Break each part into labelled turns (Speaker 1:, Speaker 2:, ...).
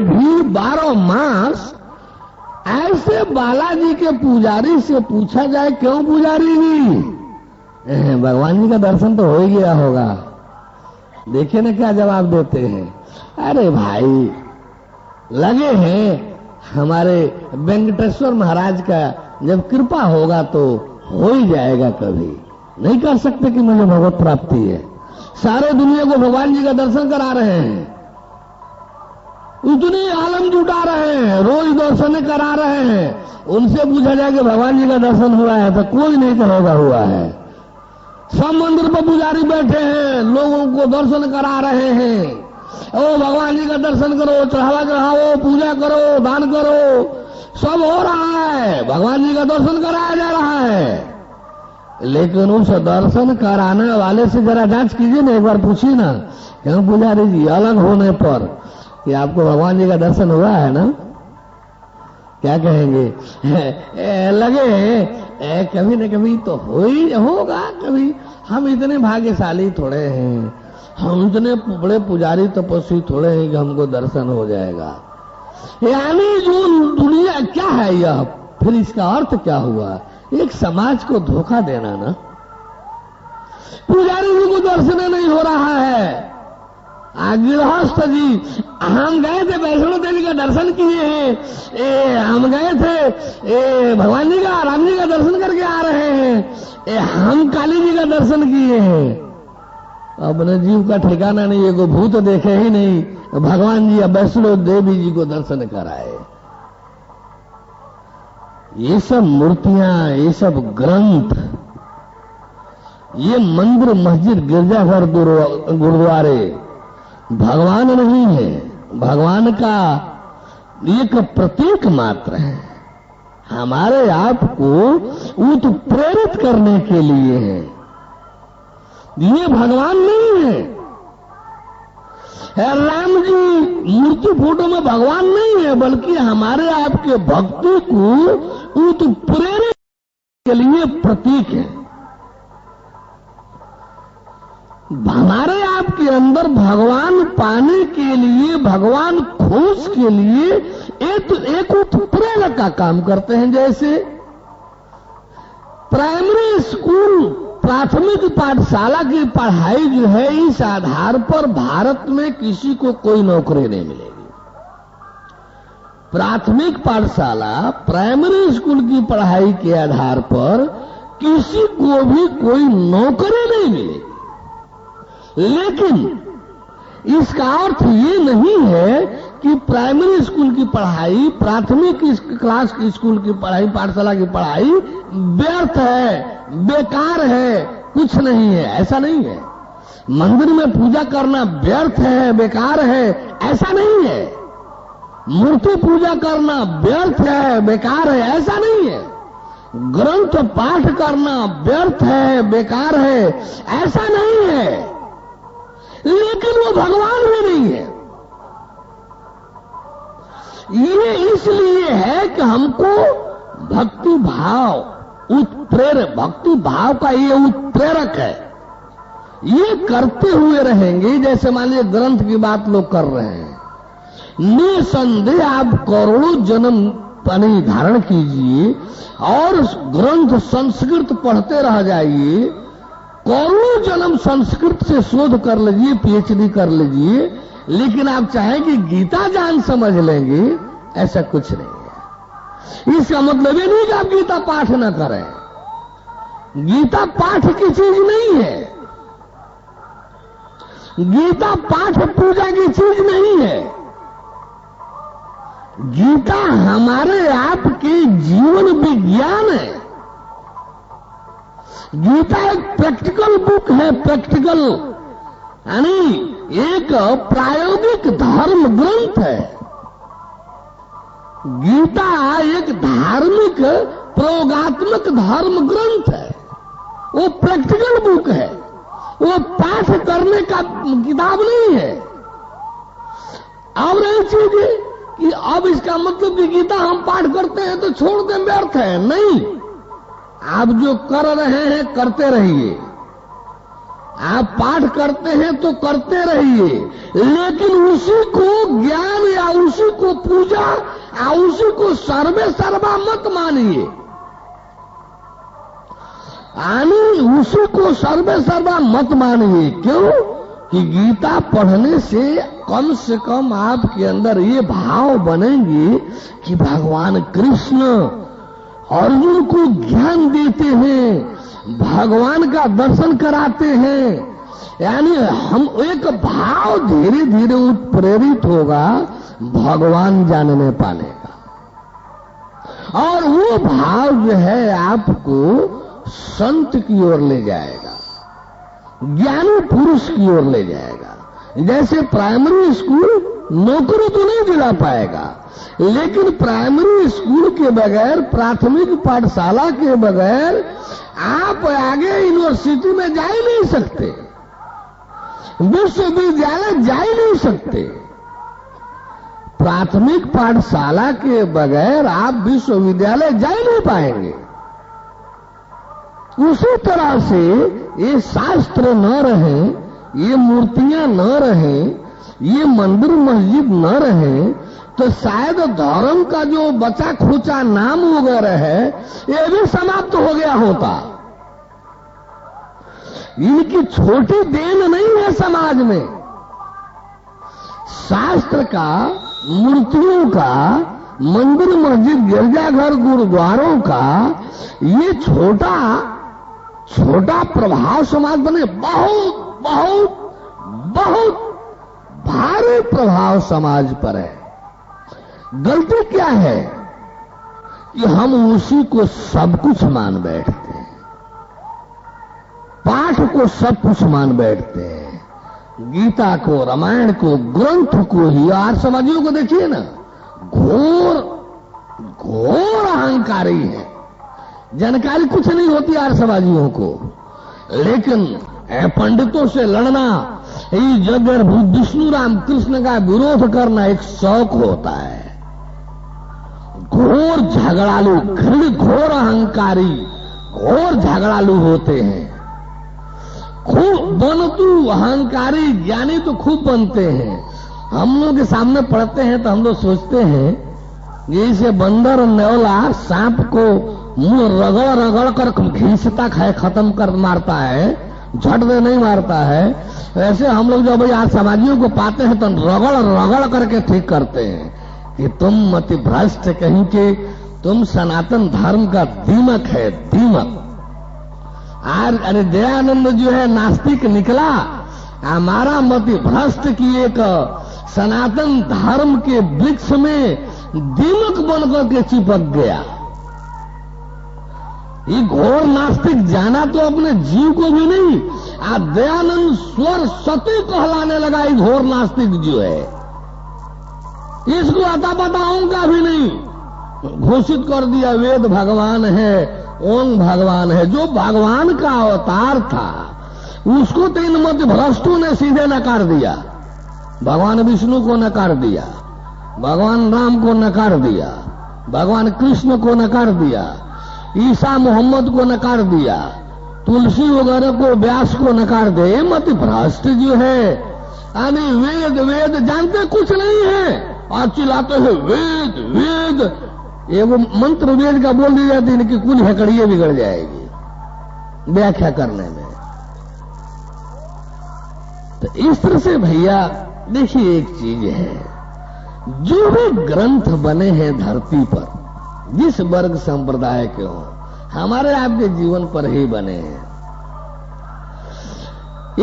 Speaker 1: भी 12 मास ऐसे बालाजी के पुजारी से पूछा जाए, क्यों पुजारी जी, भगवान जी का दर्शन तो हो ही गया होगा। देखिए ना क्या जवाब देते हैं। अरे भाई, लगे हैं हमारे वेंकटेश्वर महाराज का जब कृपा होगा तो हो ही जाएगा, कभी नहीं कर सकते कि मुझे भगवत प्राप्ति है। सारे दुनिया को भगवान जी का दर्शन करा रहे हैं, उतने आलम जुटा रहे हैं, रोज दर्शन करा रहे हैं। उनसे पूछा जाए कि भगवान जी का दर्शन हुआ है तो कोई नहीं कहेगा हुआ है। सब मंदिर पर पुजारी बैठे हैं, लोगों को दर्शन करा रहे हैं। ओ भगवान जी का दर्शन करो, चढ़ावा चढ़ाओ, पूजा करो, दान करो, सब हो रहा है, भगवान जी का दर्शन कराया जा रहा है। लेकिन उस दर्शन कराने वाले से जरा जांच कीजिए ना, एक बार पूछिए ना, क्यों पुजारी जी अलग होने पर कि आपको भगवान जी का दर्शन हुआ है ना, क्या कहेंगे? लगे कभी न कभी तो हो ही होगा, कभी। हम इतने भाग्यशाली थोड़े हैं, हम इतने बड़े पुजारी तपस्वी थोड़े हैं कि हमको दर्शन हो जाएगा। यानी जो दुनिया क्या है यह, फिर इसका अर्थ क्या हुआ? एक समाज को धोखा देना ना। पुजारी जी को दर्शन नहीं हो रहा है। गृहस्थ जी, हम गए थे वैष्णो देवी का दर्शन किए हैं, हम गए थे भगवान जी का, राम जी का दर्शन करके आ रहे हैं, हम काली जी का दर्शन किए हैं। अपने जीव का ठिकाना नहीं, एगो भूत देखे ही नहीं, भगवान जी या वैष्णो देवी जी को दर्शन कराए। ये सब मूर्तियां, ये सब ग्रंथ, ये मंदिर, मस्जिद, गिरजाघर, गुरुद्वारे भगवान नहीं है, भगवान का एक प्रतीक मात्र है। हमारे आप को उत्प्रेरित करने के लिए है, ये भगवान नहीं है। राम जी मूर्ति फोटो में भगवान नहीं है, बल्कि हमारे आपके भक्ति को उत्प्रेरित के लिए प्रतीक है। हमारे आपके अंदर भगवान पाने के लिए, भगवान खोज के लिए एक उत्प्रेरक का काम करते हैं। जैसे प्राइमरी स्कूल, प्राथमिक पाठशाला की पढ़ाई जो है, इस आधार पर भारत में किसी को कोई नौकरी नहीं मिलेगी। प्राथमिक पाठशाला, प्राइमरी स्कूल की पढ़ाई के आधार पर किसी को भी कोई नौकरी नहीं मिलेगी। लेकिन इसका अर्थ ये नहीं है कि प्राइमरी स्कूल की पढ़ाई, प्राथमिक क्लास की स्कूल की पढ़ाई, पाठशाला की पढ़ाई व्यर्थ है, बेकार है, कुछ नहीं है, ऐसा नहीं है। मंदिर में पूजा करना व्यर्थ है, बेकार है, ऐसा नहीं है। मूर्ति पूजा करना व्यर्थ है, बेकार है, ऐसा नहीं है। ग्रंथ पाठ करना व्यर्थ है, बेकार है, ऐसा नहीं है। लेकिन वो भगवान भी नहीं है। ये इसलिए है कि हमको भक्ति भाव उत्प्रेरक, भक्ति भाव का ये उत्प्रेरक है। ये करते हुए रहेंगे। जैसे मान लीजिए ग्रंथ की बात लोग कर रहे हैं, निसंदेह आप करोड़ों जन्म पानी धारण कीजिए और ग्रंथ संस्कृत पढ़ते रह जाइए, करोड़ों जन्म संस्कृत से शोध कर लीजिए, पीएचडी कर लीजिए, लेकिन आप चाहें कि गीता जान समझ लेंगे, ऐसा कुछ नहीं है। इसका मतलब ये नहीं कि आप गीता पाठ न करें। गीता पाठ की चीज नहीं है, गीता पाठ पूजा की चीज नहीं है। गीता हमारे आपके जीवन विज्ञान है। गीता एक प्रैक्टिकल बुक है, प्रैक्टिकल यानी एक प्रायोगिक धर्म ग्रंथ है। गीता एक धार्मिक प्रयोगात्मक धर्म ग्रंथ है, वो प्रैक्टिकल बुक है, वो पाठ करने का किताब नहीं है। और एक चीज कि अब इसका मतलब कि गीता हम पाठ करते हैं तो छोड़ दें व्यर्थ है, नहीं। आप जो कर रहे हैं करते रहिए, आप पाठ करते हैं तो करते रहिए, लेकिन उसी को ज्ञान या उसी को पूजा और उसी को सर्वे सर्वा मत मानिए। उसी को सर्वे सर्वा मत मानिए। क्यों? कि गीता पढ़ने से कम आपके अंदर ये भाव बनेंगे कि भगवान कृष्ण अर्जुन को ज्ञान देते हैं, भगवान का दर्शन कराते हैं। यानी हम एक भाव धीरे धीरे उत्प्रेरित होगा भगवान जानने पाने का, और वो भाव जो है आपको संत की ओर ले जाएगा, ज्ञानी पुरुष की ओर ले जाएगा। जैसे प्राइमरी स्कूल नौकरी तो नहीं दिला पाएगा, लेकिन प्राइमरी स्कूल के बगैर, प्राथमिक पाठशाला के बगैर आप आगे यूनिवर्सिटी में जा ही नहीं सकते, विश्वविद्यालय जा ही नहीं सकते। प्राथमिक पाठशाला के बगैर आप विश्वविद्यालय जा ही नहीं पाएंगे। उसी तरह से ये शास्त्र न रहे, ये मूर्तियां न रहे, ये मंदिर मस्जिद न रहे, तो शायद धर्म का जो बचा खुचा नाम वगैरह है ये भी समाप्त हो गया होता। इनकी छोटी देन नहीं है समाज में। शास्त्र का, मूर्तियों का, मंदिर मस्जिद गिरजाघर गुरुद्वारों का ये छोटा छोटा प्रभाव समाज बने, बहुत बहुत बहुत भारी प्रभाव समाज पर है। गलती क्या है कि हम उसी को सब कुछ मान बैठते हैं, पाठ को सब कुछ मान बैठते हैं, गीता को, रामायण को, ग्रंथ को ही। आर्यसमाजियों को देखिए ना, घोर घोर अहंकारी है, जानकारी कुछ नहीं होती आर्यसमाजियों को, लेकिन पंडितों से लड़ना, ये जगह विष्णु राम कृष्ण का विरोध करना एक शौक होता है। घोर झगड़ालू, घोर अहंकारी, घोर झगड़ालू होते हैं। खूब बनतू अहंकारी ज्ञानी तो खूब बनते हैं। हम लोग के सामने पढ़ते हैं तो हम लोग सोचते हैं जैसे बंदर न्योला सांप को मुंह रगड़ रगड़ कर घींचता है, खत्म कर मारता है, झट दे नहीं मारता है, वैसे हम लोग जब यार समाजियों को पाते हैं तो रगड़ रगड़ करके ठीक करते हैं कि तुम मति भ्रष्ट, कहीं के तुम सनातन धर्म का दीमक है, दीमक। अरे दयानंद जो है नास्तिक निकला, हमारा मति भ्रष्ट की एक सनातन धर्म के वृक्ष में दीमक बनकर के चिपक गया। ये घोर नास्तिक जाना तो अपने जीव को भी नहीं, आप दयानंद स्वर सती कहलाने लगा। ये घोर नास्तिक जो है इसको अता पताओं का भी नहीं, घोषित कर दिया वेद भगवान है, ओम भगवान है। जो भगवान का अवतार था उसको तो इन मत भ्रष्टों ने सीधे नकार दिया। भगवान विष्णु को नकार दिया, भगवान राम को नकार दिया, भगवान कृष्ण को नकार दिया, ईसा मोहम्मद को नकार दिया, तुलसी वगैरह को, व्यास को नकार दे। ये मत भ्रष्ट जो है, यानी वेद वेद जानते कुछ नहीं है और चिल्लाते हैं वेद वेद। ये वो मंत्र वेद का बोल दी जाती है कि कुल हेकड़िए बिगड़ जाएगी व्याख्या करने में। तो इस तरह से भैया देखिए, एक चीज है, जो भी ग्रंथ बने हैं धरती पर, जिस वर्ग संप्रदाय के हो, हमारे आपके जीवन पर ही बने हैं।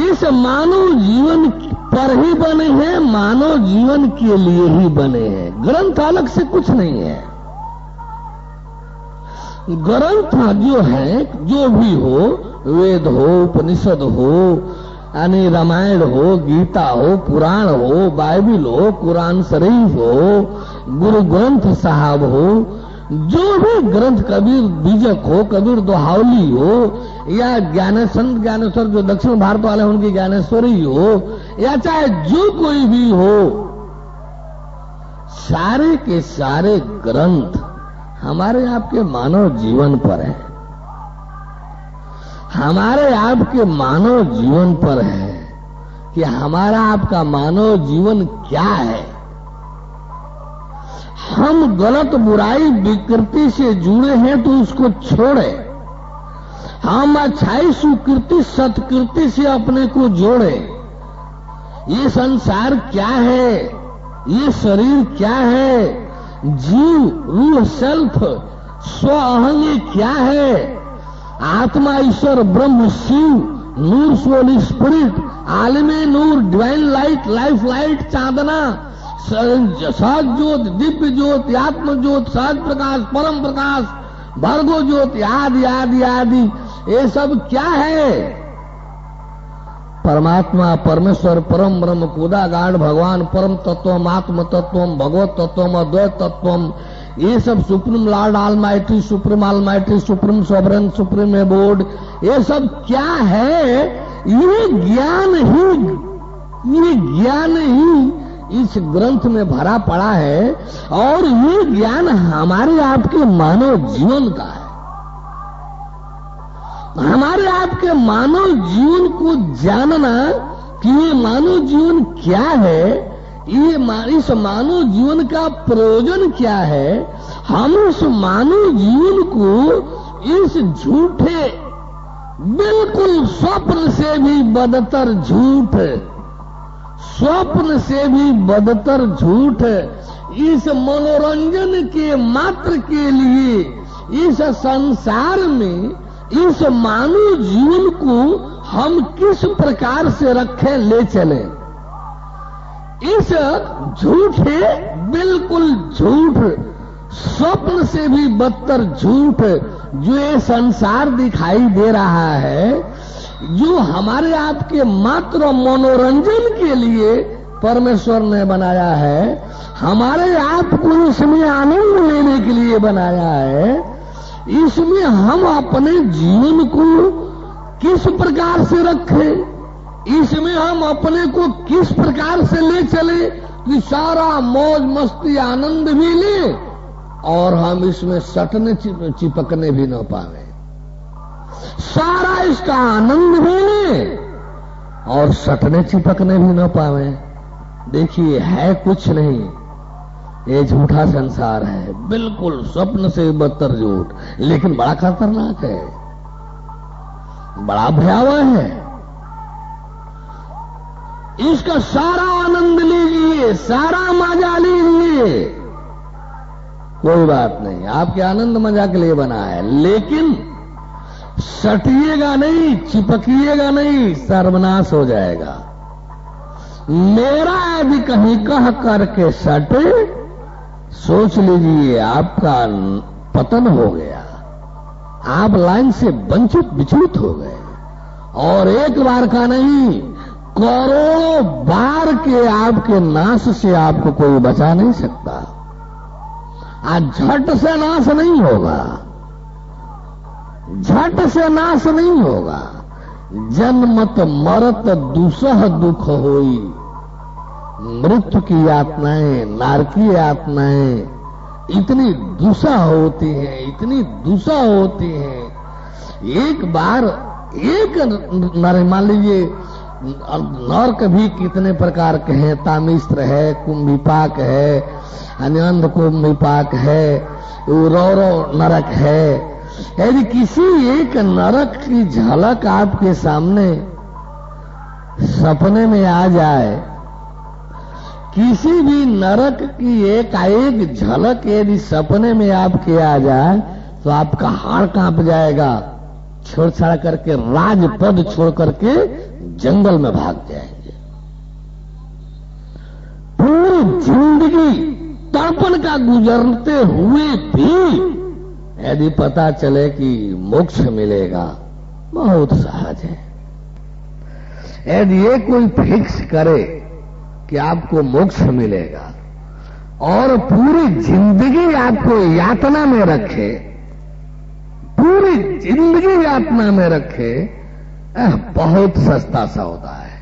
Speaker 1: इस मानव जीवन पर ही बने हैं, मानव जीवन के लिए ही बने हैं। ग्रंथ अलग से कुछ नहीं है। ग्रंथ जो है, जो भी हो, वेद हो, उपनिषद हो, यानी रामायण हो, गीता हो, पुराण हो, बाइबिल हो, कुरान शरीफ हो, गुरु ग्रंथ साहब हो, जो भी ग्रंथ, कबीर बीजक हो, कबीर दोहावली हो, या ज्ञानेश्वर जो दक्षिण भारत वाले उनकी ज्ञानेश्वरी हो, या चाहे जो कोई भी हो, सारे के सारे ग्रंथ हमारे आपके मानव जीवन पर है, हमारे आपके मानव जीवन पर है कि हमारा आपका मानव जीवन क्या है। हम गलत बुराई विकृति से जुड़े हैं तो उसको छोड़े, हम अच्छाई सुकृति सत्कृति से अपने को जोड़े। ये संसार क्या है, ये शरीर क्या है, जीव रूह सेल्फ स्व अहंग ये क्या है, आत्मा ईश्वर ब्रह्म शिव नूर सोल स्पिरिट आलमे नूर डिवाइन लाइट लाइफ लाइट चांदना सहज ज्योत दिव्य ज्योत आत्म ज्योत सहज प्रकाश परम प्रकाश भर्गो ज्योत आदि आदि आदि ये सब क्या है? परमात्मा परमेश्वर परम ब्रह्म कूदागाढ़ भगवान परम तत्वम आत्म तत्वम भगवत तत्वम अद्वैत तत्वम ये सब supreme Lord almighty supreme almighty supreme sovereign supreme abode ये सब क्या है? ये ज्ञान ही इस ग्रंथ में भरा पड़ा है और ये ज्ञान हमारे आपके मानव जीवन का है। हमारे आपके मानव जीवन को जानना कि ये मानव जीवन क्या है, ये इस मानव जीवन का प्रयोजन क्या है, हम इस मानव जीवन को इस झूठे बिल्कुल स्वप्न से भी बदतर झूठ स्वप्न से भी बदतर झूठ इस मनोरंजन के मात्र के लिए इस संसार में इस मानव जीवन को हम किस प्रकार से रखें ले चले। इस झूठे बिल्कुल झूठ स्वप्न से भी बदतर झूठ जो ये संसार दिखाई दे रहा है, जो हमारे आपके मात्र मनोरंजन के लिए परमेश्वर ने बनाया है, हमारे आप को इसमें आनंद लेने के लिए बनाया है, इसमें हम अपने जीवन को किस प्रकार से रखें, इसमें हम अपने को किस प्रकार से ले चले कि सारा मौज मस्ती आनंद भी ले और हम इसमें सटने चिपकने भी न पावे, सारा इसका आनंद भी ले और सटने चिपकने भी न पावे। देखिए है कुछ नहीं, ये झूठा संसार है, बिल्कुल स्वप्न से बदतर झूठ, लेकिन बड़ा खतरनाक है, बड़ा भयावह है। इसका सारा आनंद लीजिए, सारा मजा लीजिए, कोई बात नहीं, आपके आनंद मजा के लिए बना है, लेकिन सटिएगा नहीं, चिपकिएगा नहीं, सर्वनाश हो जाएगा। मेरा यदि कहीं कह करके सटे, सोच लीजिए आपका पतन हो गया, आप लाइन से वंचित विचलित हो गए, और एक बार का नहीं करोड़ों बार के आपके नाश से आपको कोई बचा नहीं सकता। आज झट से नाश नहीं होगा, झट से नाश नहीं होगा। जन्मत मरत दुसह दुख होई, मृत्यु की यातनाएं नारकीय यातनाएं इतनी दुसह होती हैं, इतनी दुसह होती हैं। एक बार एक नर, मान लीजिए नरक भी कितने प्रकार के हैं, तामिस्त्र है, कुंभिपाक है, अन्यंध कुंभिपाक है, रौरव नरक है। यदि किसी एक नरक की झलक आपके सामने सपने में आ जाए, किसी भी नरक की एक झलक यदि सपने में आपके आ जाए तो आपका हाड़ कांप जाएगा, छोड़ छाड़ करके राजपद छोड़ करके जंगल में भाग जाएंगे। पूरी जिंदगी तड़पन का गुजरते हुए भी यदि पता चले कि मोक्ष मिलेगा, बहुत सहज है। यदि ये कोई फिक्स करे कि आपको मोक्ष मिलेगा और पूरी जिंदगी आपको यातना में रखे, पूरी जिंदगी यातना में रखे, बहुत सस्ता सौदा है।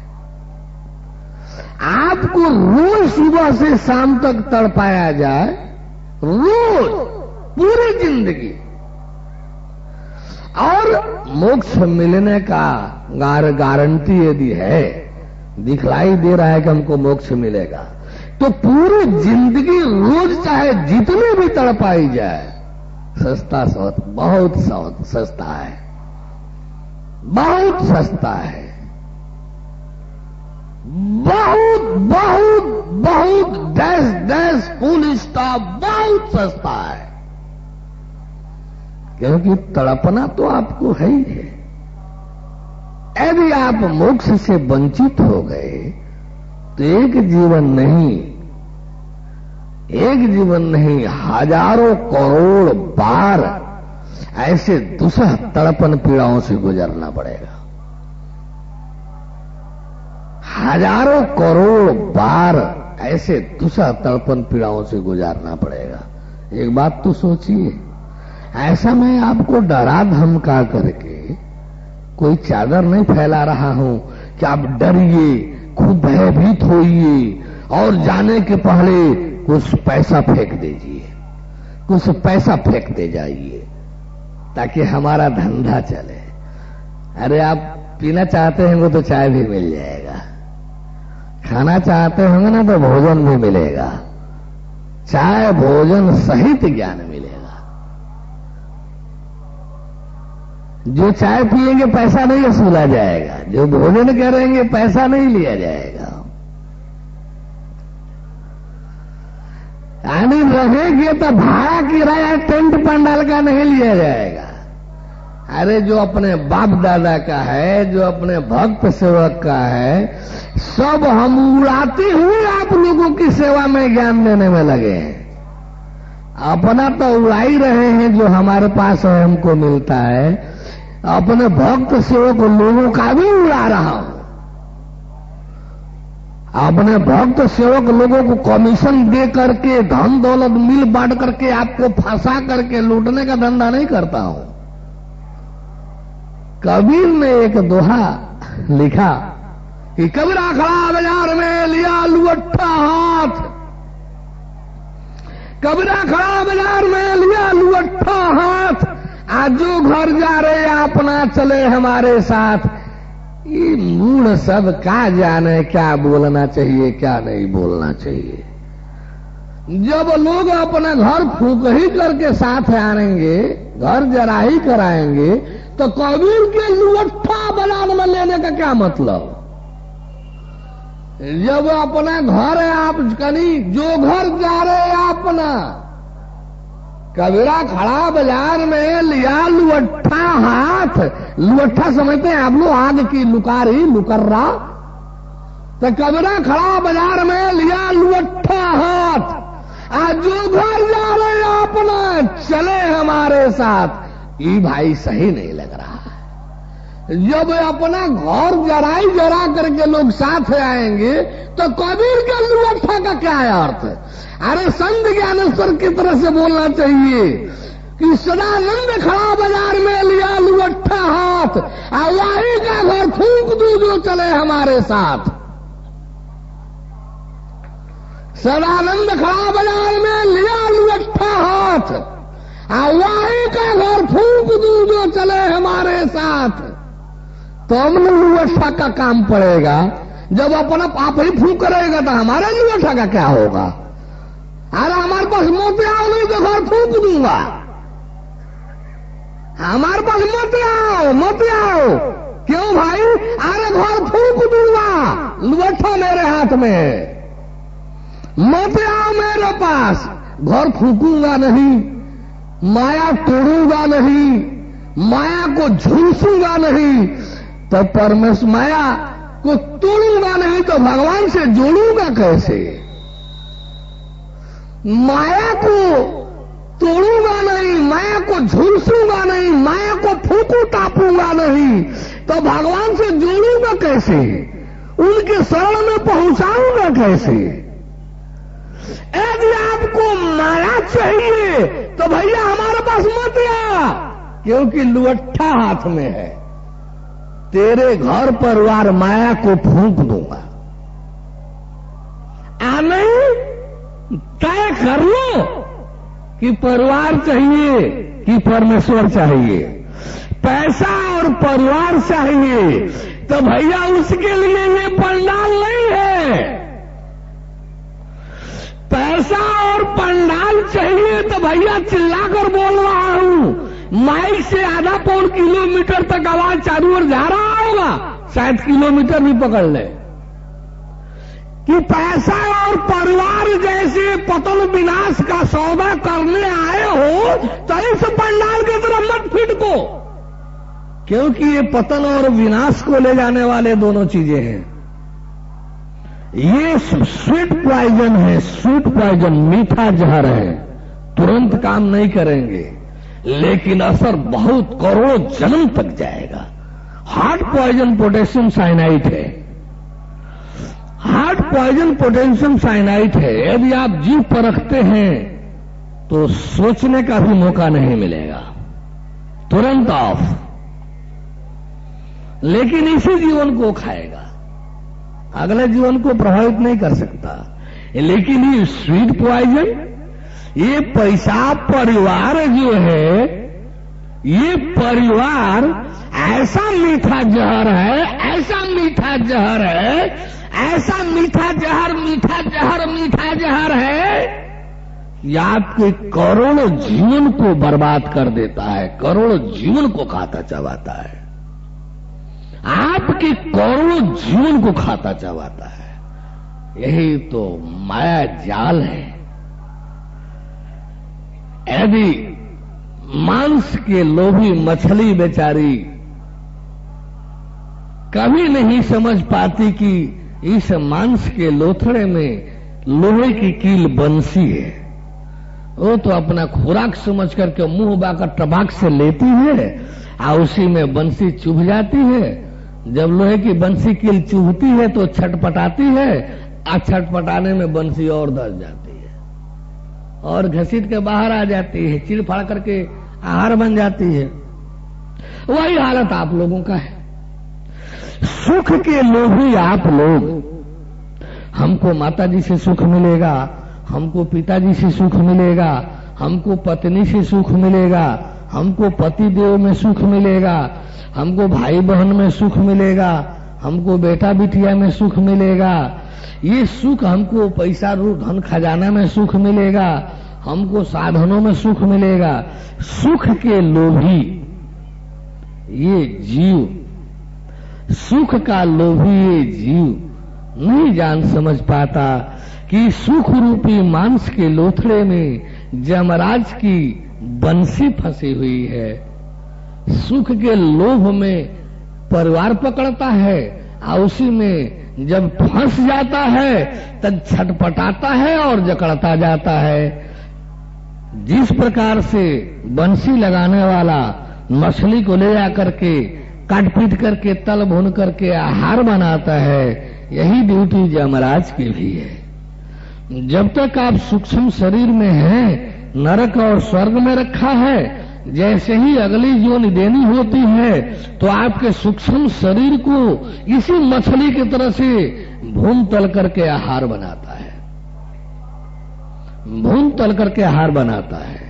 Speaker 1: आपको रोज सुबह से शाम तक तड़पाया जाए, रोज पूरी जिंदगी, और मोक्ष मिलने का गारंटी यदि है, दिखलाई दे रहा है कि हमको मोक्ष मिलेगा, तो पूरी जिंदगी रोज चाहे चाहे जितनी भी तड़पाई जाए, सस्ता बहुत सस्ता है, बहुत सस्ता है, बहुत बहुत बहुत डैश फुल स्टॉप बहुत सस्ता है। क्योंकि तड़पना तो आपको है ही है। यदि आप मोक्ष से वंचित हो गए तो एक जीवन नहीं हजारों करोड़ बार ऐसे दुसह तड़पन पीड़ाओं से गुजरना पड़ेगा। हजारों करोड़ बार ऐसे दुसह तड़पन पीड़ाओं से गुजारना पड़ेगा। एक बात तो सोचिए, ऐसा मैं आपको डरा धमका करके कोई चादर नहीं फैला रहा हूं कि आप डरिए, खूब भयभीत होइए और जाने के पहले कुछ पैसा फेंक दीजिए, कुछ पैसा फेंक दे जाइए ताकि हमारा धंधा चले। अरे आप पीना चाहते होंगे तो चाय भी मिल जाएगा, खाना चाहते होंगे ना तो भोजन भी मिलेगा, चाय भोजन सहित ज्ञान मिलेगा। जो चाय पिएंगे पैसा नहीं वसूला जाएगा, जो भोजन करेंगे पैसा नहीं लिया जाएगा। यानी रहेंगे तो भाड़ा किराया टेंट पंडाल का नहीं लिया जाएगा। अरे जो अपने बाप दादा का है, जो अपने भक्त सेवक का है, सब हम उड़ाते हुए आप लोगों की सेवा में ज्ञान देने में लगे हैं। अपना तो उड़ा ही रहे हैं, जो हमारे पास है हमको मिलता है। अपने भक्त सेवक लोगों का भी उड़ा रहा हूं। अपने भक्त सेवक लोगों को कमीशन दे करके, धन दौलत मिल बांट करके, आपको फंसा करके लूटने का धंधा नहीं करता हूं। कबीर ने एक दोहा लिखा कि कबीरा खड़ा बाजार में लिया लुअट्ठा हाथ, कबीरा खड़ा बाजार में लिया लुअट्ठा हाथ, आज जो घर जा रहे अपना चले हमारे साथ। ये मूड सब क्या जाने क्या बोलना चाहिए क्या नहीं बोलना चाहिए। जब लोग अपना घर फूंक ही करके साथ आएंगे, घर जरा ही कराएंगे, तो कबीर के लुअट्ठा बाजार में लेने का क्या मतलब। जब अपना घर है आप कहीं जो घर जा रहे अपना, कबीरा खड़ा बाजार में लिया लुअट्ठा हाथ। लुअट्ठा समझते हैं आप लोग, आग की लुकारी लुकर्रा। तो कबीरा खड़ा बाजार में लिया लुअट्ठा हाथ, आज जो घर जा रहे अपना चले हमारे साथ। ये भाई सही नहीं लग रहा है। जब अपना घर जरा करके लोग साथ आएंगे तो कबीर के लुअट्ठा का क्या अर्थ है। अरे संत ज्ञानेश्वर की तरह से बोलना चाहिए कि सदानंद खड़ा बाजार में लिया लुअट्ठा हाथ, वही का घर फूंक दू जो चले हमारे साथ। सदानंद खड़ा बाजार में लिया लुअट्ठा हाथ, वही का घर फूंक दू जो चले हमारे साथ। तो हमने लुअट्ठा का काम पड़ेगा। जब अपना आप ही फूंक करेगा तो हमारे लुअट्ठा का क्या होगा। अरे हमारे पास मोते आओ नहीं तो घर फूंक दूंगा। हमारे पास मोते आओ। क्यों भाई? अरे घर फूंक दूंगा, लुअट्ठा मेरे हाथ में। मोते आओ मेरे पास, घर फूंकूंगा नहीं, माया तोड़ूंगा नहीं, माया को झुलसूंगा नहीं, तो परमेश्वर माया को तोड़ूंगा नहीं तो भगवान से जोड़ूंगा कैसे। माया को तोड़ूंगा नहीं, माया को झुलसूंगा नहीं, माया को फूंकू टापूंगा नहीं, तो भगवान से जोड़ूंगा कैसे, उनके शरण में पहुंचाऊंगा कैसे। यदि आपको माया चाहिए तो भैया हमारे पास मत आ, क्योंकि लुअट्ठा हाथ में है। तेरे घर परिवार माया को फूंक दूंगा। नहीं तय कर लो कि परिवार चाहिए कि परमेश्वर चाहिए, पैसा और परिवार चाहिए, तो भैया उसके लिए ये पंडाल नहीं है। पैसा और पंडाल भैया चिल्लाकर बोल रहा हूं, माइक से आधा पौन किलोमीटर तक आवाज चारों ओर जा रहा होगा, शायद किलोमीटर भी पकड़ ले, कि पैसा और परिवार जैसे पतन विनाश का सौदा करने आए हो तो इस पंडाल की तरफ मत फिटको, क्योंकि ये पतन और विनाश को ले जाने वाले दोनों चीजें हैं। ये स्वीट पॉइजन है, स्वीट पॉइजन, मीठा जहर है, तुरंत काम नहीं करेंगे लेकिन असर बहुत करोड़ों जन्म तक जाएगा। हार्ट पॉइजन पोटेशियम साइनाइड है, हार्ट पॉइजन पोटेशियम साइनाइड है। यदि आप जीभ पर रखते हैं तो सोचने का भी मौका नहीं मिलेगा, तुरंत ऑफ। लेकिन इसी जीवन को खाएगा, अगले जीवन को प्रभावित नहीं कर सकता। लेकिन ये स्वीट पॉइजन, ये पेशाब परिवार जो है, ये परिवार ऐसा मीठा जहर है, ऐसा मीठा जहर है, ऐसा मीठा जहर, मीठा जहर, मीठा जहर है कि आपके करोड़ों जीवन को बर्बाद कर देता है, करोड़ों जीवन को खाता चबाता है, आपके करोड़ों जीवन को खाता चबाता है। यही तो माया जाल है। यदि मांस के लोभी मछली बेचारी कभी नहीं समझ पाती कि इस मांस के लोथड़े में लोहे की कील बंसी है, वो तो अपना खुराक समझ करके मुंह बाकर टबाक से लेती है और उसी में बंसी चुभ जाती है। जब लोहे की बंसी कील चुभती है तो छटपटाती है, और छटपटाने में बंसी और धस जाती है और घसीट के बाहर आ जाती है, चिड़ फाड़ करके आहार बन जाती है। वही हालत आप लोगों का है। सुख के लोभी आप लोग, हमको माताजी से सुख मिलेगा, हमको पिताजी से सुख मिलेगा, हमको पत्नी से सुख मिलेगा, हमको पति देव में सुख मिलेगा, हमको भाई बहन में सुख मिलेगा, हमको बेटा बिटिया में सुख मिलेगा, ये सुख हमको पैसा रूप धन खजाना में सुख मिलेगा, हमको साधनों में सुख मिलेगा। सुख के लोभी ये जीव, सुख का लोभी ये जीव नहीं जान समझ पाता कि सुख रूपी मांस के लोथड़े में जमराज की बंसी फंसी हुई है। सुख के लोभ में परिवार पकड़ता है और उसी में जब फंस जाता है तब छटपटाता है और जकड़ता जाता है। जिस प्रकार से बंसी लगाने वाला मछली को ले जाकर के काट पीट करके तल भून करके आहार बनाता है, यही ड्यूटी यमराज की भी है। जब तक आप सूक्ष्म शरीर में हैं, नरक और स्वर्ग में रखा है, जैसे ही अगली जीवन देनी होती है तो आपके सूक्ष्म शरीर को इसी मछली की तरह से भून तल करके आहार बनाता है, भून तल करके आहार बनाता है।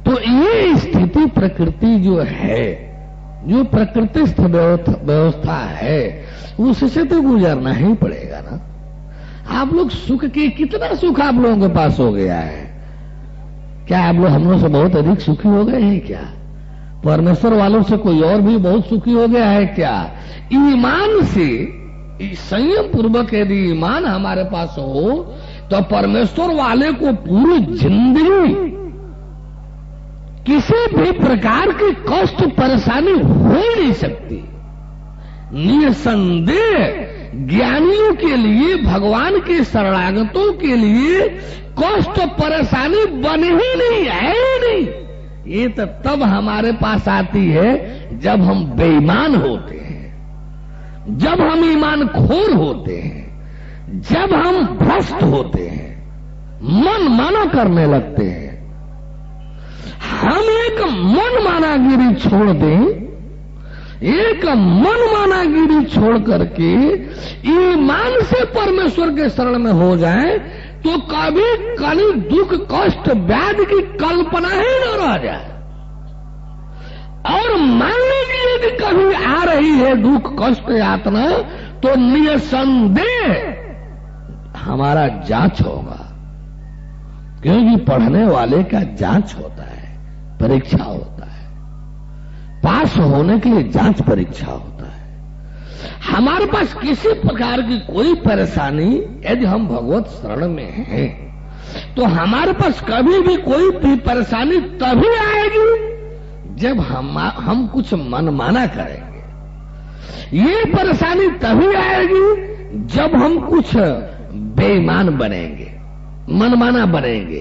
Speaker 1: तो ये स्थिति प्रकृति जो है, जो प्रकृतिस्थ व्यवस्था है, उससे तो गुजरना ही पड़ेगा ना। आप लोग सुख के, कितना सुख आप लोगों के पास हो गया है? क्या आप लोग हम लोग से बहुत अधिक सुखी हो गए हैं क्या? परमेश्वर वालों से कोई और भी बहुत सुखी हो गया है क्या? ईमान से, संयम पूर्वक यदि ईमान हमारे पास हो तो परमेश्वर वाले को पूरी जिंदगी किसी भी प्रकार की कष्ट परेशानी हो नहीं सकती। निसंदेह ज्ञानियों के लिए, भगवान के शरणागतों के लिए कष्ट परेशानी बनी ही नहीं है, नहीं। ये तो तब हमारे पास आती है जब हम बेईमान होते हैं, जब हम ईमान खोर होते हैं, जब हम भ्रष्ट होते हैं, मन माना करने लगते हैं। हम एक मन मानागिरी छोड़ दें, एक मन मानागिरी छोड़ करके ईमान से परमेश्वर के शरण में हो जाए तो कभी कभी दुख कष्ट व्याधि की कल्पना ही न रह जाए। और मान लीजिए यदि कभी आ रही है दुख कष्ट यातना तो निसंदेह हमारा जांच होगा क्योंकि पढ़ने वाले का जांच होता है, परीक्षा होता है। पास होने के लिए जांच परीक्षा होता है। हमारे पास किसी प्रकार की कोई परेशानी यदि हम भगवत शरण में हैं तो हमारे पास कभी भी कोई भी परेशानी तभी आएगी जब हम कुछ मनमाना करेंगे। ये परेशानी तभी आएगी जब हम कुछ बेईमान बनेंगे, मनमाना बनेंगे,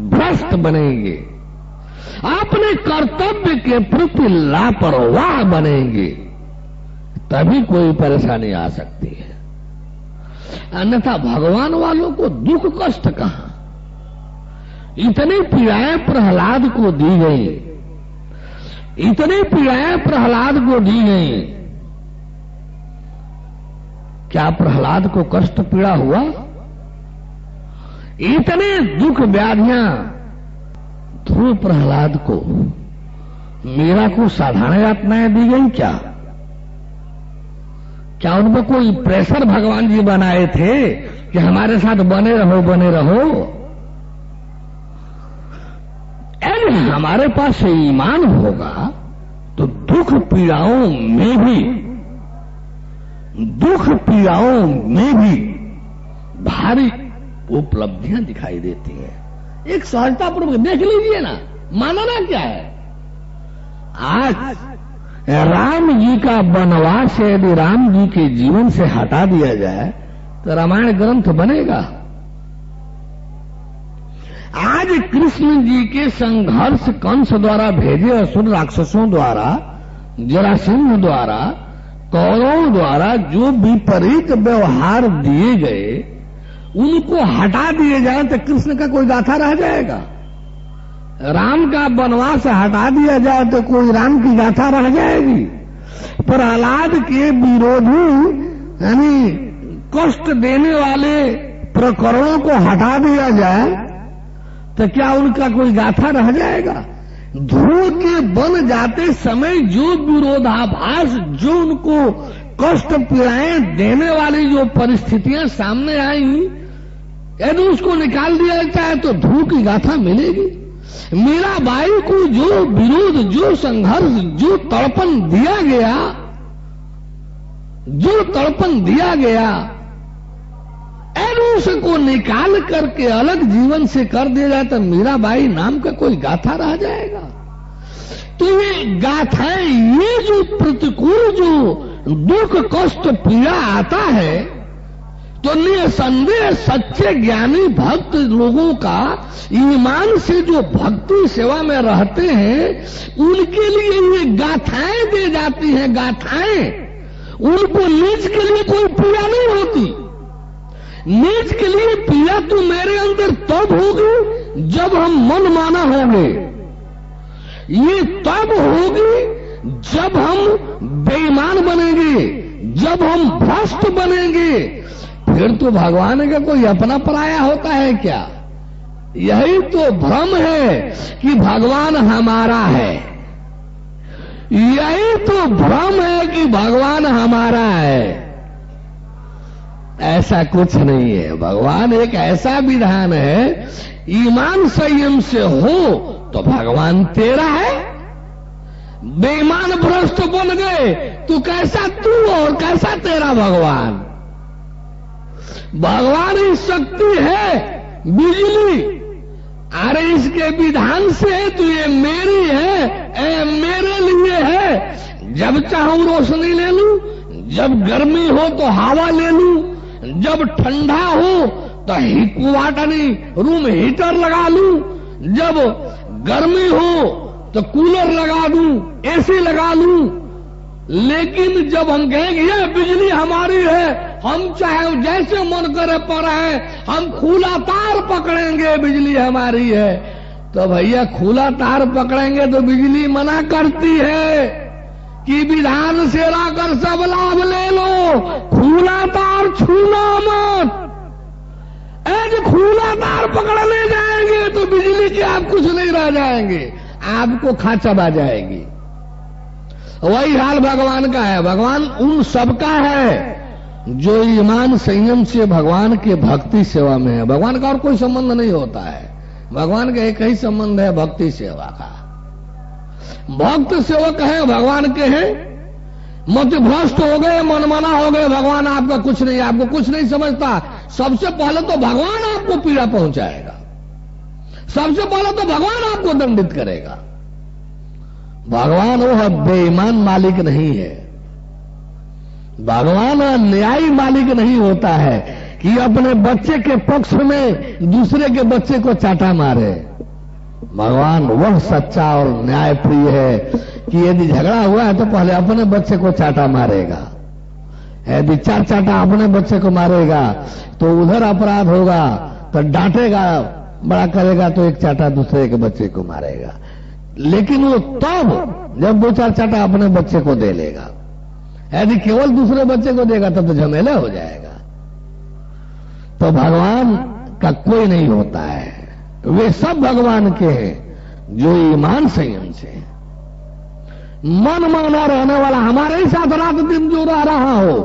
Speaker 1: भ्रष्ट बनेंगे, अपने कर्तव्य के प्रति लापरवाह बनेंगे, तभी कोई परेशानी आ सकती है। अन्यथा भगवान वालों को दुख कष्ट कहां। इतनी पीड़ाएं प्रहलाद को दी गई, इतनी पीड़ाएं प्रहलाद को दी गई, क्या प्रहलाद को कष्ट पीड़ा हुआ? इतने दुख व्याधियां ध्रुव प्रहलाद को, मीरा को साधारण यातनाएं दी गई क्या? क्या उनमें कोई प्रेशर भगवान जी बनाए थे कि हमारे साथ बने रहो बने रहो? यदि हमारे पास ईमान होगा तो दुख पीड़ाओं में भी भारी उपलब्धियां दिखाई देती हैं। एक सहजतापूर्वक देख लीजिए ना, मानना क्या है? आज राम जी का वनवास यदि राम जी के जीवन से हटा दिया जाए तो रामायण ग्रंथ बनेगा। आज कृष्ण जी के संघर्ष कंस द्वारा भेजे असुर राक्षसों द्वारा, जरासंध द्वारा, कौरवों द्वारा जो विपरीत व्यवहार दिए गए उनको हटा दिए जाए तो कृष्ण का कोई गाथा रह जाएगा? राम का वनवास हटा दिया जाए तो कोई राम की गाथा रह जाएगी? प्रहलाद के विरोधी यानी कष्ट देने वाले प्रकरणों को हटा दिया जाए तो क्या उनका कोई गाथा रह जाएगा? ध्रुव के बन जाते समय जो विरोधाभास, जो उनको कष्ट पीड़ाएं देने वाली जो परिस्थितियां सामने आई, यदि उसको निकाल दिया जाए तो ध्रुव की गाथा मिलेगी। मीराबाई को जो विरोध, जो संघर्ष, जो तड़पन दिया गया, उसको निकाल करके अलग जीवन से कर दिया जाए तो मीराबाई नाम का कोई गाथा रह जाएगा? तो ये गाथाएं, ये जो प्रतिकूल, जो दुख कष्ट पीड़ा आता है, तो निसंदेह सच्चे ज्ञानी भक्त लोगों का ईमान से जो भक्ति सेवा में रहते हैं उनके लिए ये गाथाएं दी जाती हैं। गाथाएं, उनको नीच के लिए कोई पीड़ा नहीं होती। नीच के लिए पीड़ा तो मेरे अंदर तब होगी जब हम मन माना होंगे, ये तब होगी जब हम बेईमान बनेंगे, जब हम भ्रष्ट बनेंगे। फिर तो भगवान का कोई अपना पराया होता है क्या? यही तो भ्रम है कि भगवान हमारा है। यही तो भ्रम है कि भगवान हमारा है। ऐसा कुछ नहीं है। भगवान एक ऐसा विधान है, ईमान संयम से हो तो भगवान तेरा है। बेईमान भ्रष्ट बन गए तो कैसा तू और कैसा तेरा भगवान? भगवान ही शक्ति है, बिजली। अरे इसके विधान से है तो ये मेरी है, मेरे लिए है। जब चाहूं रोशनी ले लूं, जब गर्मी हो तो हवा ले लूं, जब ठंडा हो तो वाटनी रूम हीटर लगा लूं, जब गर्मी हो तो कूलर लगा दूं, एसी लगा लूं। लेकिन जब हम कहेंगे ये बिजली हमारी है, हम चाहे जैसे मन करे पर है, हम खुला तार पकड़ेंगे, बिजली हमारी है, तो भैया खुला तार पकड़ेंगे तो बिजली मना करती है कि विधान से लाकर सब लाभ ले लो, खुला तार छूना मत। ऐसे खुला तार पकड़ने जाएंगे तो बिजली के आप कुछ नहीं रह जाएंगे, आपको खांचा आ जाएगी। वही हाल भगवान का है। भगवान उन सबका है जो ईमान संयम से भगवान के भक्ति सेवा में है, भगवान का और कोई संबंध नहीं होता है, भगवान का एक ही संबंध है भक्ति सेवा का। भक्त सेवक है भगवान के हैं, मत भ्रष्ट हो गए, मनमाना हो गए, भगवान आपका कुछ नहीं, आपको कुछ नहीं समझता। सबसे पहले तो भगवान आपको पीड़ा पहुंचाएगा, सबसे पहले तो भगवान आपको दंडित करेगा। भगवान वो बेईमान मालिक नहीं है, भगवान न्यायी मालिक नहीं होता है कि अपने बच्चे के पक्ष में दूसरे के बच्चे को चाटा मारे। भगवान वह सच्चा और न्यायप्रिय है कि यदि झगड़ा हुआ है तो पहले अपने बच्चे को चाटा मारेगा, यदि चार चाटा अपने बच्चे को मारेगा तो उधर अपराध होगा तो डांटेगा, बड़ा करेगा तो एक चाटा दूसरे के बच्चे को मारेगा। लेकिन वो तब जब दो चार चाटा अपने बच्चे को दे लेगा, यदि केवल दूसरे बच्चे को देगा तब तो झमेला हो जाएगा। तो भगवान का कोई नहीं होता है, वे सब भगवान के हैं जो ईमान संयम से मन माना रहने वाला, हमारे ही साथ रात दिन जो रह रहा हो